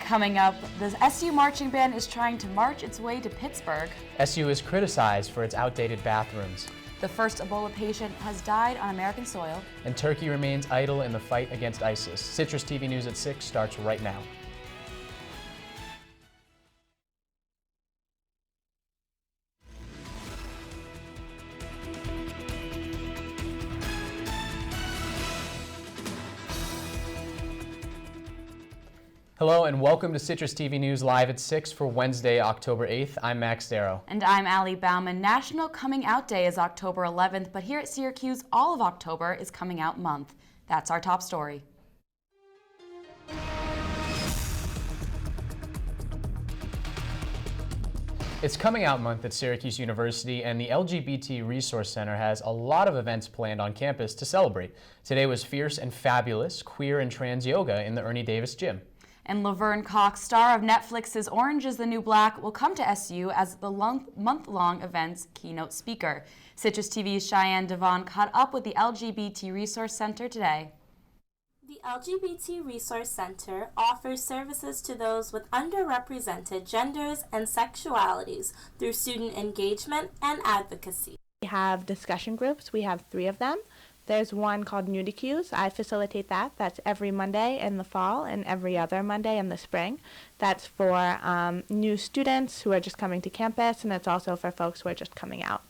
Coming up, the SU marching band is trying to march its way to Pittsburgh. SU is criticized for its outdated bathrooms. The first Ebola patient has died on American soil. And Turkey remains idle in the fight against ISIS. Citrus TV News at 6 starts right now. Hello and welcome to Citrus TV News Live at 6 for Wednesday, October 8th. I'm Max Darrow. And I'm Allie Bauman. National Coming Out Day is October 11th, but here at Syracuse, all of October is Coming Out Month. That's our top story. It's Coming Out Month at Syracuse University, and the LGBT Resource Center has a lot of events planned on campus to celebrate. Today was Fierce and Fabulous Queer and Trans Yoga in the Ernie Davis Gym. And Laverne Cox, star of Netflix's Orange is the New Black, will come to SU as the month-long event's keynote speaker. Citrus TV's Cheyenne Devon caught up with the LGBT Resource Center today. The LGBT Resource Center offers services to those with underrepresented genders and sexualities through student engagement and advocacy. We have discussion groups. We have 3 of them. There's one called Nudicuse. I facilitate that. That's every Monday in the fall and every other Monday in the spring. That's for new students who are just coming to campus, and it's also for folks who are just coming out.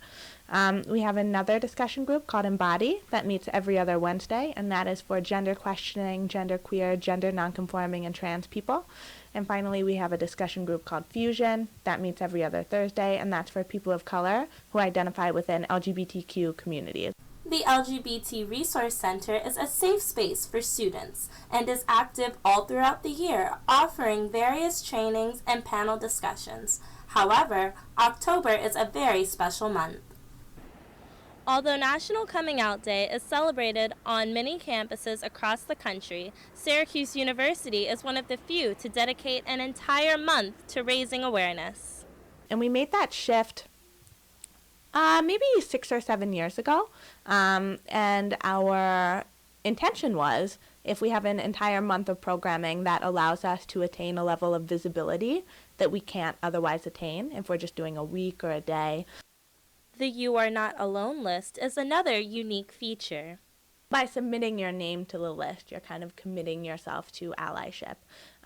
We have another discussion group called Embody that meets every other Wednesday, and that is for gender questioning, gender queer, gender nonconforming, and trans people. And finally, we have a discussion group called Fusion that meets every other Thursday, and that's for people of color who identify within LGBTQ communities. The LGBT Resource Center is a safe space for students and is active all throughout the year, offering various trainings and panel discussions. However, October is a very special month. Although National Coming Out Day is celebrated on many campuses across the country, Syracuse University is one of the few to dedicate an entire month to raising awareness. And we made that shift maybe 6 or 7 years ago, and our intention was if we have an entire month of programming that allows us to attain a level of visibility that we can't otherwise attain if we're just doing a week or a day. The You Are Not Alone list is another unique feature. By submitting your name to the list, you're kind of committing yourself to allyship,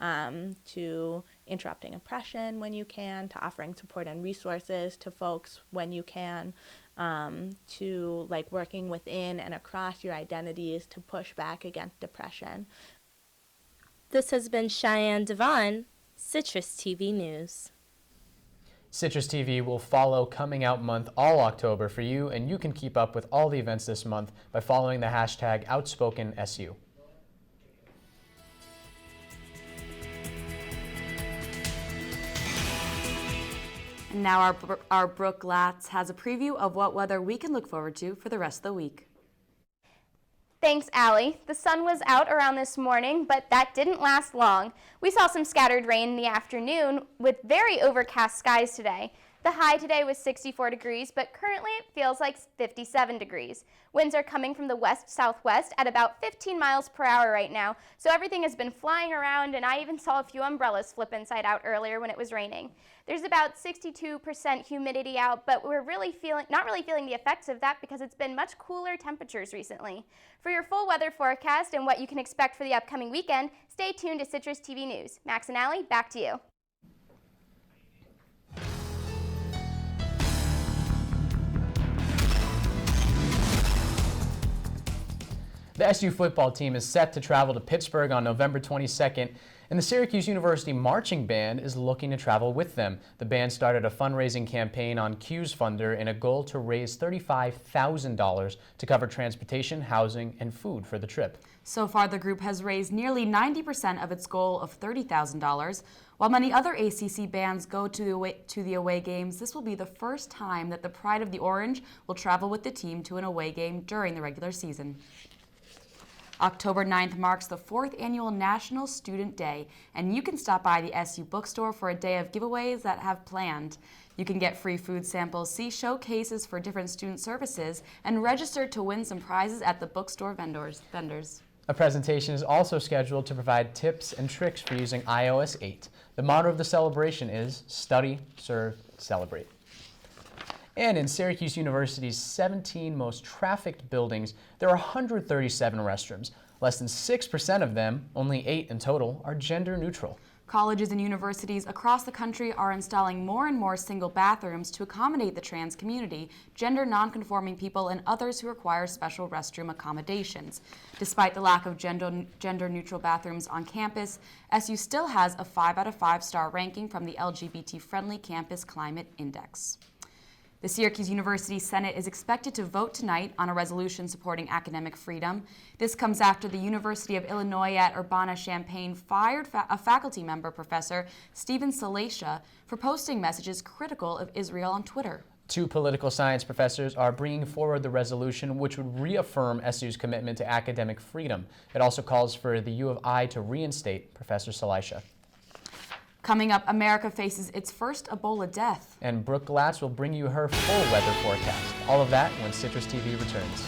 to interrupting oppression when you can, to offering support and resources to folks when you can, to working within and across your identities to push back against oppression. This has been Cheyenne Devon, Citrus TV News. Citrus TV will follow Coming Out Month all October for you, and you can keep up with all the events this month by following the hashtag OutspokenSU. And now our Brooke Latz has a preview of what weather we can look forward to for the rest of the week. Thanks, Allie. The sun was out around this morning, but that didn't last long. We saw some scattered rain in the afternoon with very overcast skies today. The high today was 64 degrees, but currently it feels like 57 degrees. Winds are coming from the west-southwest at about 15 miles per hour right now, so everything has been flying around, and I even saw a few umbrellas flip inside out earlier when it was raining. There's about 62% humidity out, but we're not really feeling the effects of that because it's been much cooler temperatures recently. For your full weather forecast and what you can expect for the upcoming weekend, stay tuned to Citrus TV News. Max and Allie, back to you. The SU football team is set to travel to Pittsburgh on November 22nd, and the Syracuse University Marching Band is looking to travel with them. The band started a fundraising campaign on Q's Funder in a goal to raise $35,000 to cover transportation, housing, and food for the trip. So far, the group has raised nearly 90% of its goal of $30,000. While many other ACC bands go to the away games, this will be the first time that the Pride of the Orange will travel with the team to an away game during the regular season. October 9th marks the 4th annual National Student Day, and you can stop by the SU bookstore for a day of giveaways that have planned. You can get free food samples, see showcases for different student services, and register to win some prizes at the bookstore vendors. A presentation is also scheduled to provide tips and tricks for using iOS 8. The motto of the celebration is Study, Serve, Celebrate. And in Syracuse University's 17 most trafficked buildings, there are 137 restrooms. Less than 6% of them, only 8 in total, are gender neutral. Colleges and universities across the country are installing more and more single bathrooms to accommodate the trans community, gender nonconforming people, and others who require special restroom accommodations. Despite the lack of gender-neutral bathrooms on campus, SU still has a 5 out of 5 star ranking from the LGBT-Friendly Campus Climate Index. The Syracuse University Senate is expected to vote tonight on a resolution supporting academic freedom. This comes after the University of Illinois at Urbana-Champaign fired a faculty member, Professor Stephen Salacia, for posting messages critical of Israel on Twitter. 2 political science professors are bringing forward the resolution which would reaffirm SU's commitment to academic freedom. It also calls for the U of I to reinstate Professor Salacia. Coming up, America faces its first Ebola death. And Brooke Glatz will bring you her full weather forecast. All of that when CitrusTV returns.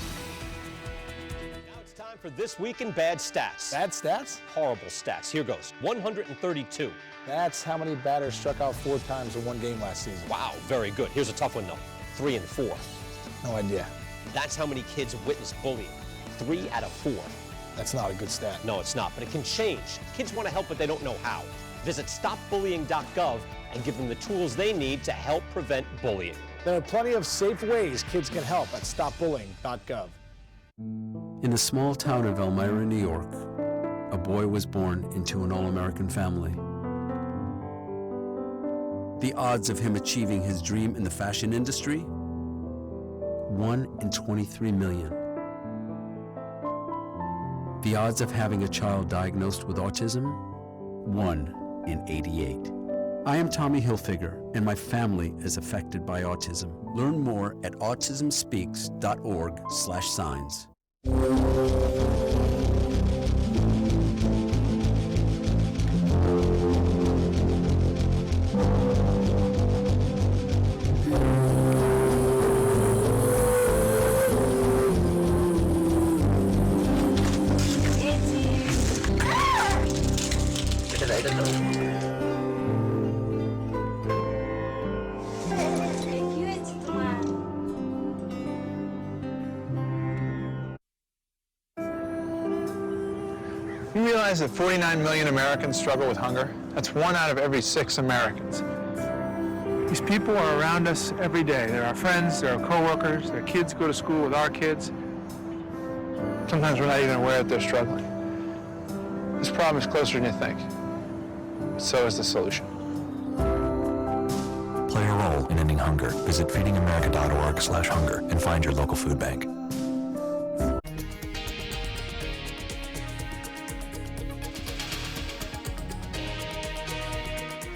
Now it's time for This Week in Bad Stats. Bad stats? Horrible stats. Here goes. 132. That's how many batters struck out 4 times in one game last season. Wow, very good. Here's a tough one, though. 3 and 4. No idea. That's how many kids witness bullying. 3 out of 4. That's not a good stat. No, it's not, but it can change. Kids want to help, but they don't know how. Visit stopbullying.gov and give them the tools they need to help prevent bullying. There are plenty of safe ways kids can help at stopbullying.gov. In the small town of Elmira, New York, a boy was born into an all-American family. The odds of him achieving his dream in the fashion industry? 1 in 23 million. The odds of having a child diagnosed with autism? 1 in 88. I am Tommy Hilfiger, and my family is affected by autism. Learn more at autismspeaks.org/signs. You realize that 49 million Americans struggle with hunger? That's 1 out of every 6 Americans. These people are around us every day. They're our friends, they're our coworkers, their kids go to school with our kids. Sometimes we're not even aware that they're struggling. This problem is closer than you think. So is the solution. Play a role in ending hunger. Visit feedingamerica.org/hunger and find your local food bank.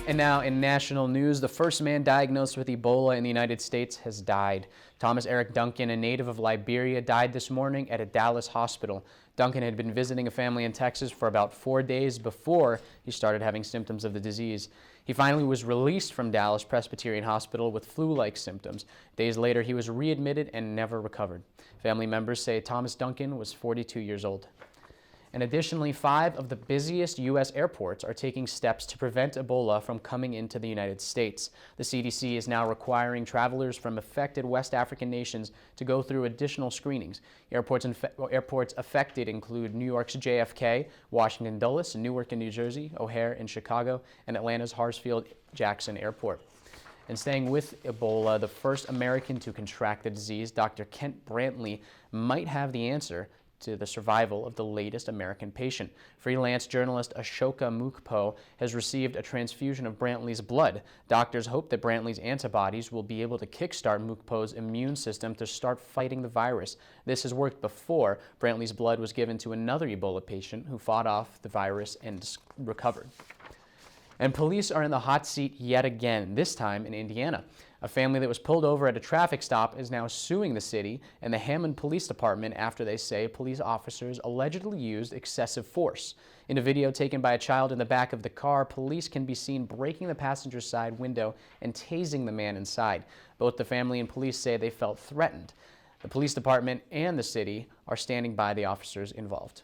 And now in national news, the first man diagnosed with Ebola in the United States has died. Thomas Eric Duncan, a native of Liberia, died this morning at a Dallas hospital. Duncan had been visiting a family in Texas for about 4 days before he started having symptoms of the disease. He finally was released from Dallas Presbyterian Hospital with flu-like symptoms. Days later, he was readmitted and never recovered. Family members say Thomas Duncan was 42 years old. And additionally, 5 of the busiest U.S. airports are taking steps to prevent Ebola from coming into the United States. The CDC is now requiring travelers from affected West African nations to go through additional screenings. Airports affected include New York's JFK, Washington Dulles, Newark in New Jersey, O'Hare in Chicago, and Atlanta's Hartsfield-Jackson Airport. And staying with Ebola, the first American to contract the disease, Dr. Kent Brantley, might have the answer to the survival of the latest American patient. Freelance journalist Ashoka Mukpo has received a transfusion of Brantley's blood. Doctors hope that Brantley's antibodies will be able to kickstart Mukpo's immune system to start fighting the virus. This has worked before. Brantley's blood was given to another Ebola patient who fought off the virus and recovered. And police are in the hot seat yet again, this time in Indiana. A family that was pulled over at a traffic stop is now suing the city and the Hammond Police Department after they say police officers allegedly used excessive force. In a video taken by a child in the back of the car, police can be seen breaking the passenger side window and tasing the man inside. Both the family and police say they felt threatened. The police department and the city are standing by the officers involved.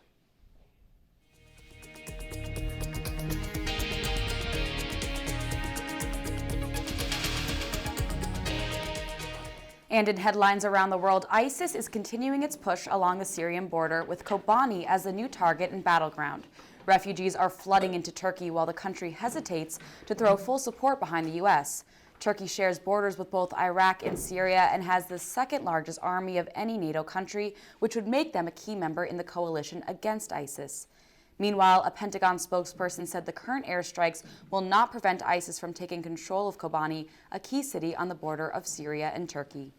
And in headlines around the world, ISIS is continuing its push along the Syrian border with Kobani as the new target and battleground. Refugees are flooding into Turkey while the country hesitates to throw full support behind the U.S. Turkey shares borders with both Iraq and Syria and has the second largest army of any NATO country, which would make them a key member in the coalition against ISIS. Meanwhile, a Pentagon spokesperson said the current airstrikes will not prevent ISIS from taking control of Kobani, a key city on the border of Syria and Turkey.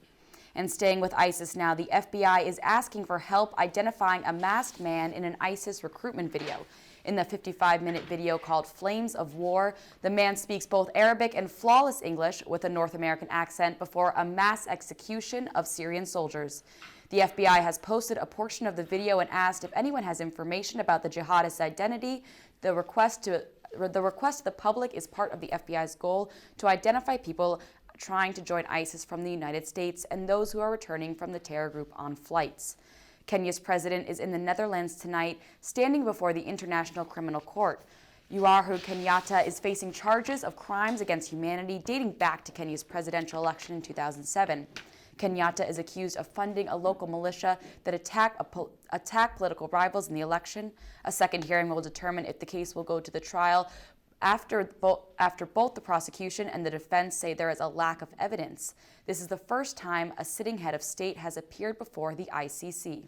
And staying with ISIS now, the FBI is asking for help identifying a masked man in an ISIS recruitment video. In the 55-minute video called Flames of War, the man speaks both Arabic and flawless English with a North American accent before a mass execution of Syrian soldiers. The FBI has posted a portion of the video and asked if anyone has information about the jihadist's identity. The request to the public is part of the FBI's goal to identify people trying to join ISIS from the United States and those who are returning from the terror group on flights. Kenya's president is in the Netherlands tonight, standing before the International Criminal Court. Uhuru Kenyatta is facing charges of crimes against humanity dating back to Kenya's presidential election in 2007. Kenyatta is accused of funding a local militia that attacked political rivals in the election. A second hearing will determine if the case will go to the trial after both the prosecution and the defense say there is a lack of evidence. This is the first time a sitting head of state has appeared before the ICC.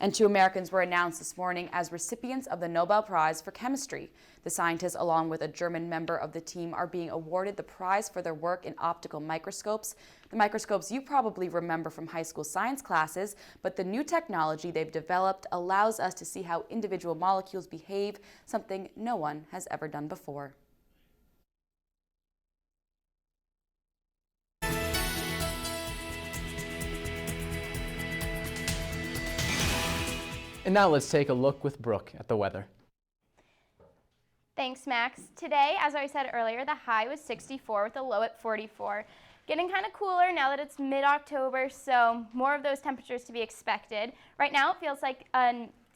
And 2 Americans were announced this morning as recipients of the Nobel Prize for Chemistry. The scientists, along with a German member of the team, are being awarded the prize for their work in optical microscopes. The microscopes you probably remember from high school science classes, but the new technology they've developed allows us to see how individual molecules behave, something no one has ever done before. And now let's take a look with Brooke at the weather. Thanks, Max. Today, as I said earlier, the high was 64 with a low at 44. Getting kind of cooler now that it's mid-October, so more of those temperatures to be expected. Right now it feels like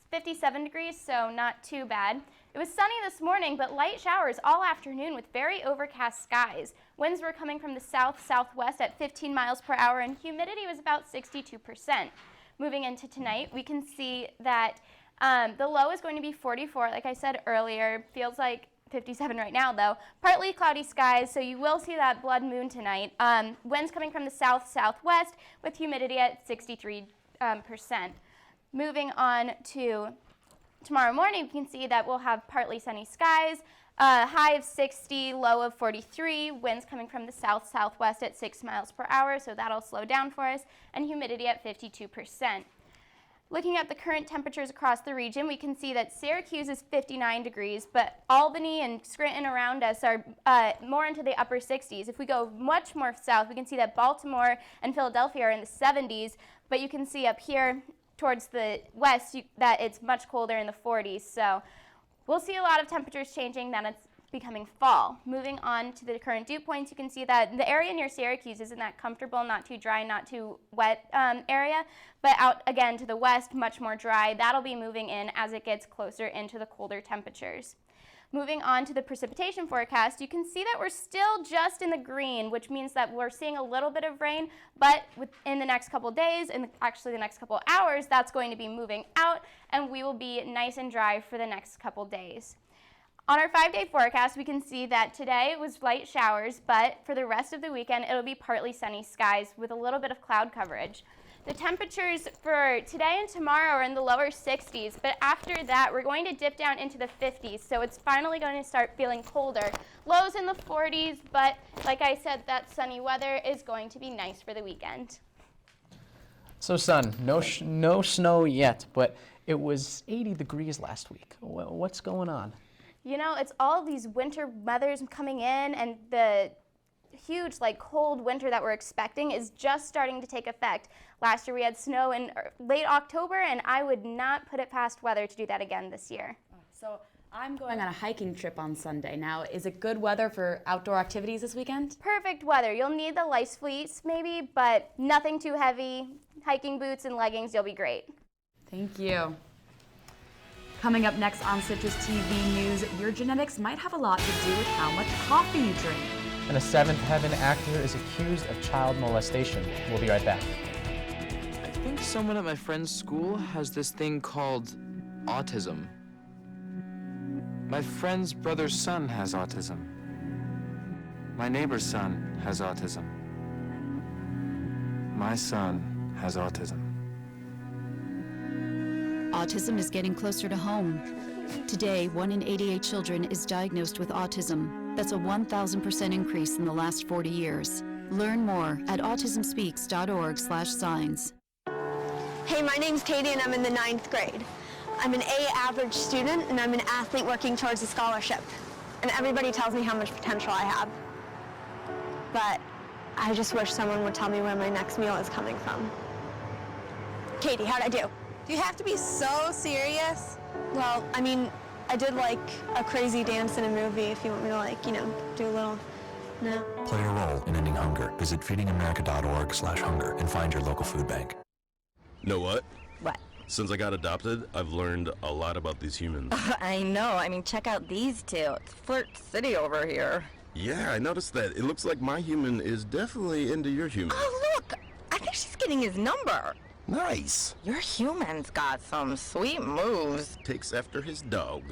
57 degrees, so not too bad. It was sunny this morning, but light showers all afternoon with very overcast skies. Winds were coming from the south-southwest at 15 miles per hour, and humidity was about 62%. Moving into tonight, we can see that the low is going to be 44, like I said earlier. Feels like 57 right now, though. Partly cloudy skies, so you will see that blood moon tonight. Winds coming from the south-southwest with humidity at 63%. Moving on to tomorrow morning, you can see that we'll have partly sunny skies. High of 60, low of 43, winds coming from the south-southwest at 6 miles per hour, so that'll slow down for us, and humidity at 52%. Looking at the current temperatures across the region, we can see that Syracuse is 59 degrees, but Albany and Scranton around us are more into the upper 60s. If we go much more south, we can see that Baltimore and Philadelphia are in the 70s, but you can see up here towards the west that it's much colder in the 40s, so we'll see a lot of temperatures changing, then it's becoming fall. Moving on to the current dew points, you can see that the area near Syracuse isn't that comfortable, not too dry, not too wet area, but out again to the west, much more dry. That'll be moving in as it gets closer into the colder temperatures. Moving on to the precipitation forecast, you can see that we're still just in the green, which means that we're seeing a little bit of rain, but within the next couple days, and actually the next couple hours, that's going to be moving out, and we will be nice and dry for the next couple days. On our 5-day forecast, we can see that today it was light showers, but for the rest of the weekend, it'll be partly sunny skies with a little bit of cloud coverage. The temperatures for today and tomorrow are in the lower 60s, but after that, we're going to dip down into the 50s, so it's finally going to start feeling colder. Lows in the 40s, but like I said, that sunny weather is going to be nice for the weekend. So, son, no snow yet, but it was 80 degrees last week. What's going on? You know, it's all of these winter weathers coming in, and the huge, cold winter that we're expecting is just starting to take effect. Last year we had snow in late October, and I would not put it past weather to do that again this year. So I'm going on a hiking trip on Sunday. Now, is it good weather for outdoor activities this weekend? Perfect weather. You'll need the lice fleece maybe, but nothing too heavy. Hiking boots and leggings, you'll be great. Thank you. Coming up next on Citrus TV News, your genetics might have a lot to do with how much coffee you drink. And a Seventh Heaven actor is accused of child molestation. We'll be right back. I think someone at my friend's school has this thing called autism. My friend's brother's son has autism. My neighbor's son has autism. My son has autism. Autism is getting closer to home. Today, 1 in 88 children is diagnosed with autism. That's a 1,000% increase in the last 40 years. Learn more at autismspeaks.org/signs. Hey, my name's Katie and I'm in the 9th grade. I'm an A average student and I'm an athlete working towards a scholarship. And everybody tells me how much potential I have. But I just wish someone would tell me where my next meal is coming from. Katie, how'd I do? Do you have to be so serious? Well, I mean, I did like a crazy dance in a movie if you want me to like, do a little, no. Play a role in ending hunger. Visit feedingamerica.org/hunger and find your local food bank. Know what? What? Since I got adopted, I've learned a lot about these humans. I know. I mean, check out these two. It's Flirt City over here. Yeah, I noticed that. It looks like my human is definitely into your human. Oh, look! I think she's getting his number. Nice. Your human's got some sweet moves. Takes after his dog.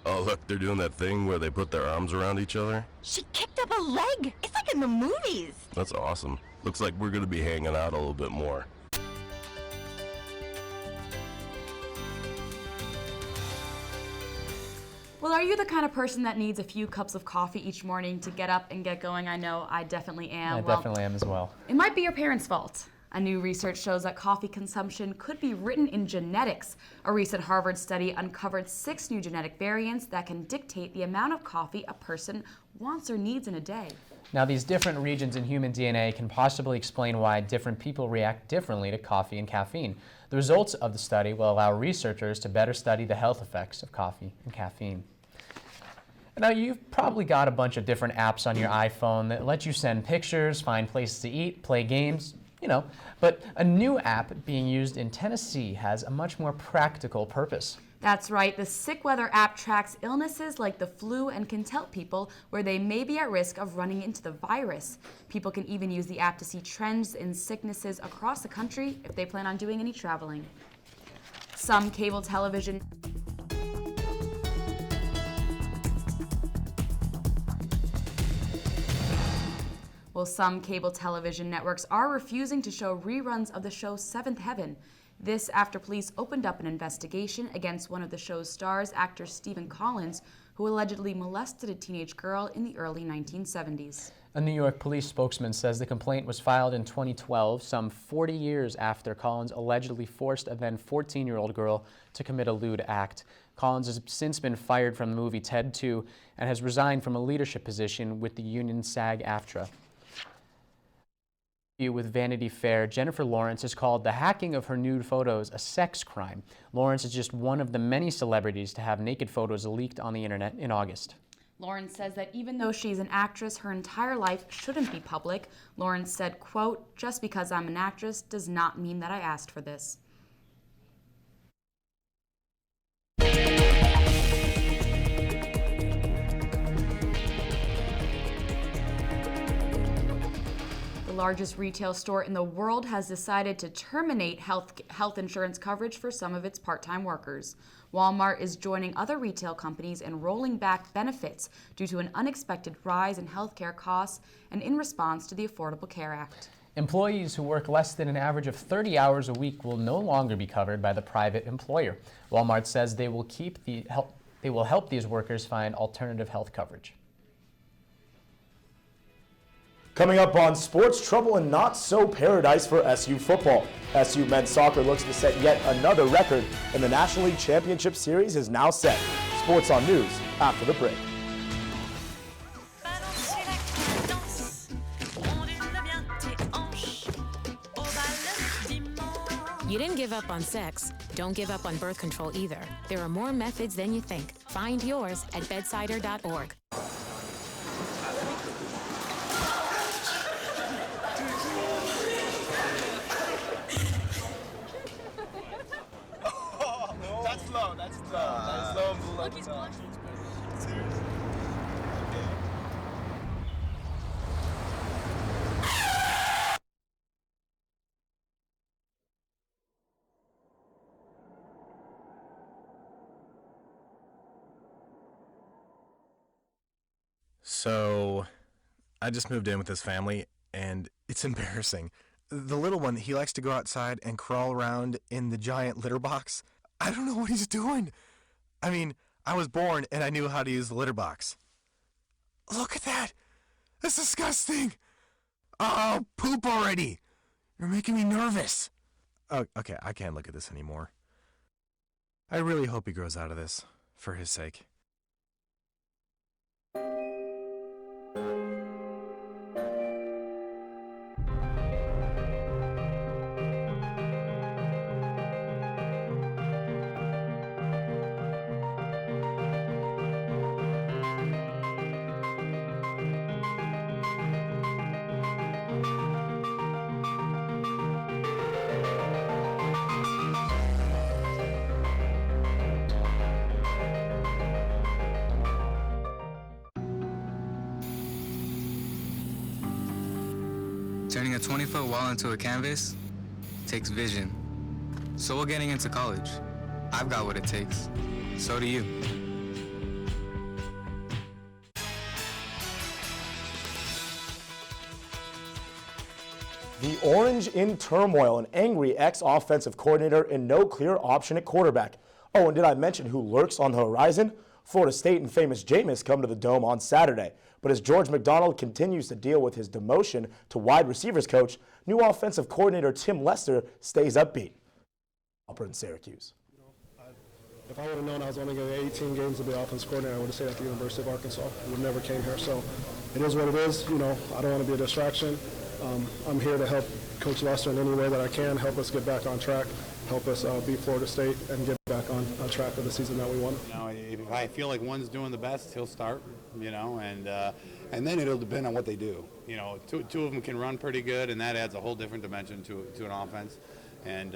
Oh, look, they're doing that thing where they put their arms around each other. She kicked up a leg. It's like in the movies. That's awesome. Looks like we're gonna be hanging out a little bit more. Well, are you the kind of person that needs a few cups of coffee each morning to get up and get going? I know I definitely am. I definitely am as well. It might be your parents' fault. A new research shows that coffee consumption could be written in genetics. A recent Harvard study uncovered 6 new genetic variants that can dictate the amount of coffee a person wants or needs in a day. Now, these different regions in human DNA can possibly explain why different people react differently to coffee and caffeine. The results of the study will allow researchers to better study the health effects of coffee and caffeine. Now, you've probably got a bunch of different apps on your iPhone that let you send pictures, find places to eat, play games, but a new app being used in Tennessee has a much more practical purpose. That's right. The Sick Weather app tracks illnesses like the flu and can tell people where they may be at risk of running into the virus. People can even use the app to see trends in sicknesses across the country if they plan on doing any traveling. Some cable television networks are refusing to show reruns of the show Seventh Heaven. This after police opened up an investigation against one of the show's stars, actor Stephen Collins, who allegedly molested a teenage girl in the early 1970s. A New York police spokesman says the complaint was filed in 2012, some 40 years after Collins allegedly forced a then 14-year-old girl to commit a lewd act. Collins has since been fired from the movie Ted 2 and has resigned from a leadership position with the union SAG-AFTRA. With Vanity Fair, Jennifer Lawrence has called the hacking of her nude photos a sex crime. Lawrence is just one of the many celebrities to have naked photos leaked on the internet in August. Lawrence says that even though she's an actress, her entire life shouldn't be public. Lawrence said, quote, "Just because I'm an actress does not mean that I asked for this." The largest retail store in the world has decided to terminate health insurance coverage for some of its part-time workers. Walmart is joining other retail companies in rolling back benefits due to an unexpected rise in healthcare costs and in response to the Affordable Care Act. Employees who work less than an average of 30 hours a week will no longer be covered by the private employer. Walmart says they will help these workers find alternative health coverage. Coming up on Sports, trouble and not so paradise for SU football. SU men's soccer looks to set yet another record, and the National League Championship Series is now set. Sports on News after the break. You didn't give up on sex. Don't give up on birth control either. There are more methods than you think. Find yours at bedsider.org. So, I just moved in with this family, and it's embarrassing. The little one, he likes to go outside and crawl around in the giant litter box. I don't know what he's doing. I mean, I was born and I knew how to use the litter box. Look at that! That's disgusting! Oh, poop already! You're making me nervous. Oh, okay, I can't look at this anymore. I really hope he grows out of this, for his sake. Turning a 20-foot wall into a canvas takes vision. So will getting into college. I've got what it takes. So do you. The Orange in turmoil, an angry ex-offensive coordinator and no clear option at quarterback. Oh, and did I mention who lurks on the horizon? Florida State and famous Jameis come to the Dome on Saturday. But as George McDonald continues to deal with his demotion to wide receivers coach, new offensive coordinator Tim Lester stays upbeat. Upper in Syracuse. If I would have known I was only going to get 18 games to be offensive coordinator, I would have stayed at the University of Arkansas. I would never came here. So it is what it is. You know, I don't want to be a distraction. I'm here to help Coach Lester in any way that I can, help us get back on track, help us beat Florida State and get back on track for the season that we won. You know, if I feel like one's doing the best, he'll start, you know, and then it'll depend on what they do. You know, two of them can run pretty good, and that adds a whole different dimension to an offense. And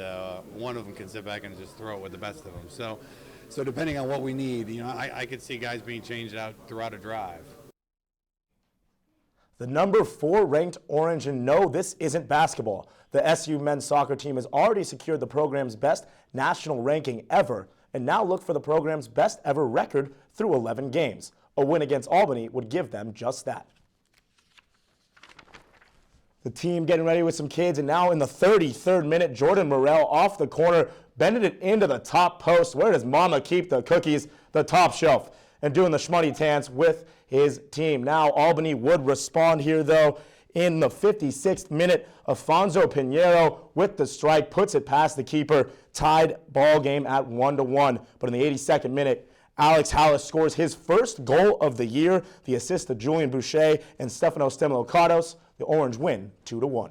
one of them can sit back and just throw it with the best of them. So depending on what we need, you know, I could see guys being changed out throughout a drive. The number 4 ranked Orange, and no, this isn't basketball. The SU men's soccer team has already secured the program's best national ranking ever, and now look for the program's best ever record through 11 games. A win against Albany would give them just that. The team getting ready with some kids, and now in the 33rd minute, Jordan Morrell off the corner, bending it into the top post. Where does Mama keep the cookies? The top shelf. And doing the schmutty dance with his team. Now Albany would respond here, though. In the 56th minute, Afonso Pinheiro with the strike puts it past the keeper. Tied ball game at 1-1. But in the 82nd minute, Alex Hallis scores his first goal of the year. The assist to Julian Boucher and Stefano Stemlocados. The Orange win 2-1.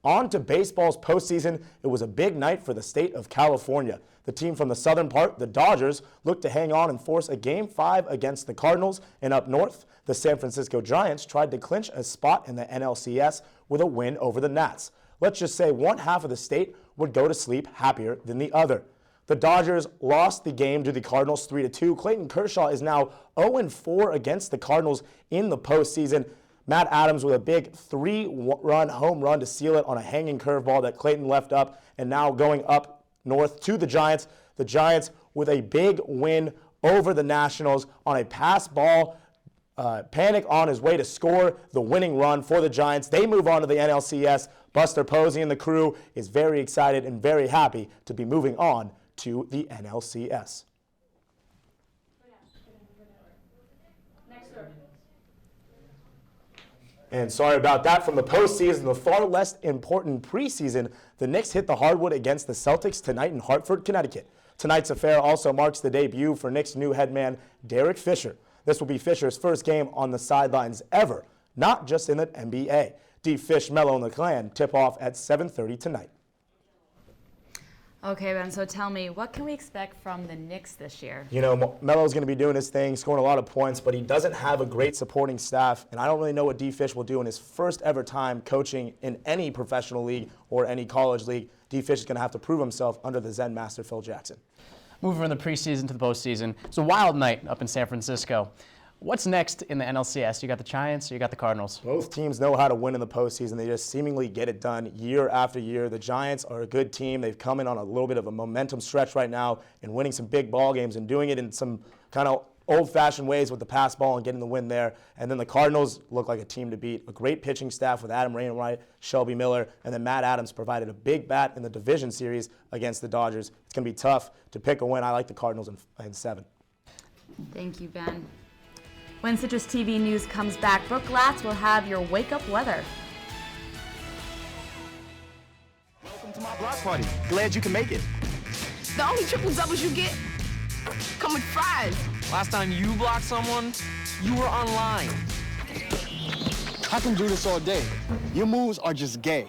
On to baseball's postseason. It was a big night for the state of California. The team from the southern part, the Dodgers, looked to hang on and force a Game 5 against the Cardinals. And up north, the San Francisco Giants tried to clinch a spot in the NLCS with a win over the Nats. Let's just say one half of the state would go to sleep happier than the other. The Dodgers lost the game to the Cardinals 3-2. Clayton Kershaw is now 0-4 against the Cardinals in the postseason. Matt Adams with a big 3-run home run to seal it on a hanging curveball that Clayton left up, and now going up north to the Giants. The Giants with a big win over the Nationals on a pass ball. Panic on his way to score the winning run for the Giants. They move on to the NLCS. Buster Posey and the crew is very excited and very happy to be moving on to the NLCS. And sorry about that. From the postseason, the far less important preseason, the Knicks hit the hardwood against the Celtics tonight in Hartford, Connecticut. Tonight's affair also marks the debut for Knicks' new head man, Derek Fisher. This will be Fisher's first game on the sidelines ever, not just in the NBA. D. Fish, Mello, and the Clan tip off at 7:30 tonight. Okay, Ben, so tell me, what can we expect from the Knicks this year? You know, Melo's going to be doing his thing, scoring a lot of points, but he doesn't have a great supporting staff, and I don't really know what D. Fish will do in his first ever time coaching in any professional league or any college league. D. Fish is going to have to prove himself under the Zen master, Phil Jackson. Moving from the preseason to the postseason, it's a wild night up in San Francisco. What's next in the NLCS? You got the Giants or you got the Cardinals? Both teams know how to win in the postseason. They just seemingly get it done year after year. The Giants are a good team. They've come in on a little bit of a momentum stretch right now and winning some big ball games and doing it in some kind of old-fashioned ways with the pass ball and getting the win there. And then the Cardinals look like a team to beat. A great pitching staff with Adam Wainwright, Shelby Miller, and then Matt Adams provided a big bat in the division series against the Dodgers. It's going to be tough to pick a win. I like the Cardinals in 7. Thank you, Ben. When Citrus TV News comes back, Brooke Glatz will have your wake-up weather. Welcome to my block party. Glad you can make it. The only triple doubles you get come with fries. Last time you blocked someone, you were online. I can do this all day. Your moves are just gay.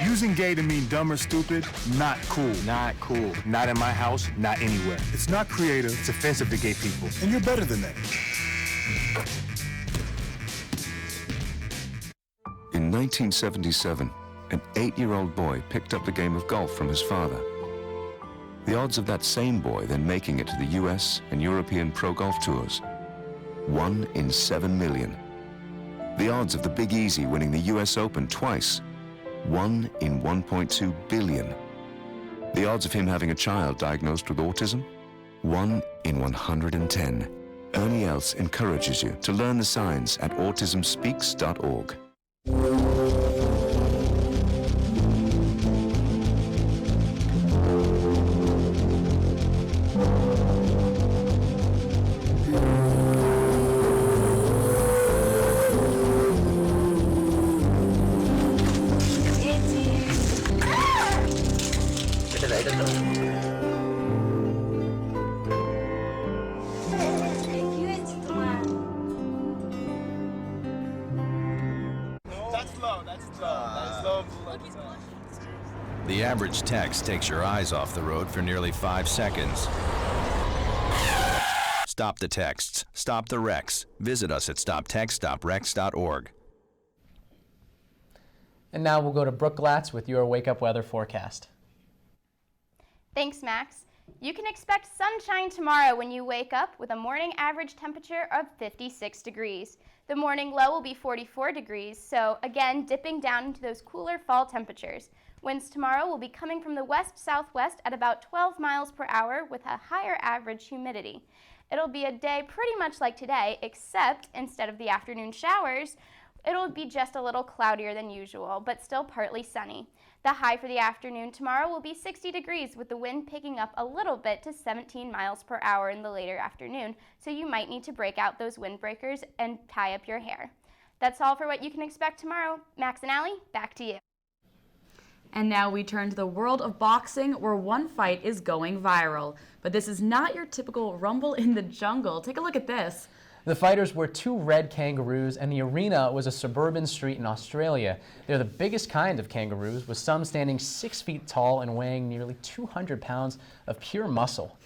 Using gay to mean dumb or stupid, not cool. Not cool. Not in my house, not anywhere. It's not creative, it's offensive to gay people. And you're better than that. In 1977, an 8-year-old boy picked up the game of golf from his father. The odds of that same boy then making it to the US and European Pro Golf Tours, 1 in 7 million. The odds of the Big Easy winning the US Open twice, 1 in 1.2 billion. The odds of him having a child diagnosed with autism, 1 in 110. Ernie Els encourages you to learn the signs at autismspeaks.org. The average text takes your eyes off the road for nearly 5 seconds. Stop the texts. Stop the wrecks. Visit us at stoptextstoprex.org. And now we'll go to Brooke Glatz with your wake-up weather forecast. Thanks, Max. You can expect sunshine tomorrow when you wake up with a morning average temperature of 56 degrees. The morning low will be 44 degrees, so again, dipping down into those cooler fall temperatures. Winds tomorrow will be coming from the west-southwest at about 12 miles per hour with a higher average humidity. It'll be a day pretty much like today, except instead of the afternoon showers, it'll be just a little cloudier than usual, but still partly sunny. The high for the afternoon tomorrow will be 60 degrees with the wind picking up a little bit to 17 miles per hour in the later afternoon, so you might need to break out those windbreakers and tie up your hair. That's all for what you can expect tomorrow. Max and Allie, back to you. And now we turn to the world of boxing, where one fight is going viral. But this is not your typical rumble in the jungle. Take a look at this. The fighters were 2 red kangaroos, and the arena was a suburban street in Australia. They're the biggest kind of kangaroos, with some standing 6 feet tall and weighing nearly 200 pounds of pure muscle.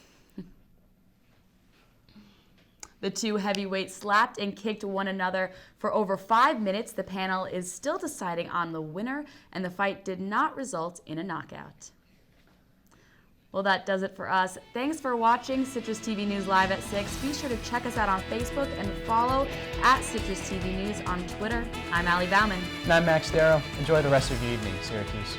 The 2 heavyweights slapped and kicked one another for over 5 minutes. The panel is still deciding on the winner, and the fight did not result in a knockout. Well, that does it for us. Thanks for watching Citrus TV News Live at 6. Be sure to check us out on Facebook and follow at Citrus TV News on Twitter. I'm Allie Bauman. And I'm Max Darrow. Enjoy the rest of your evening, Syracuse.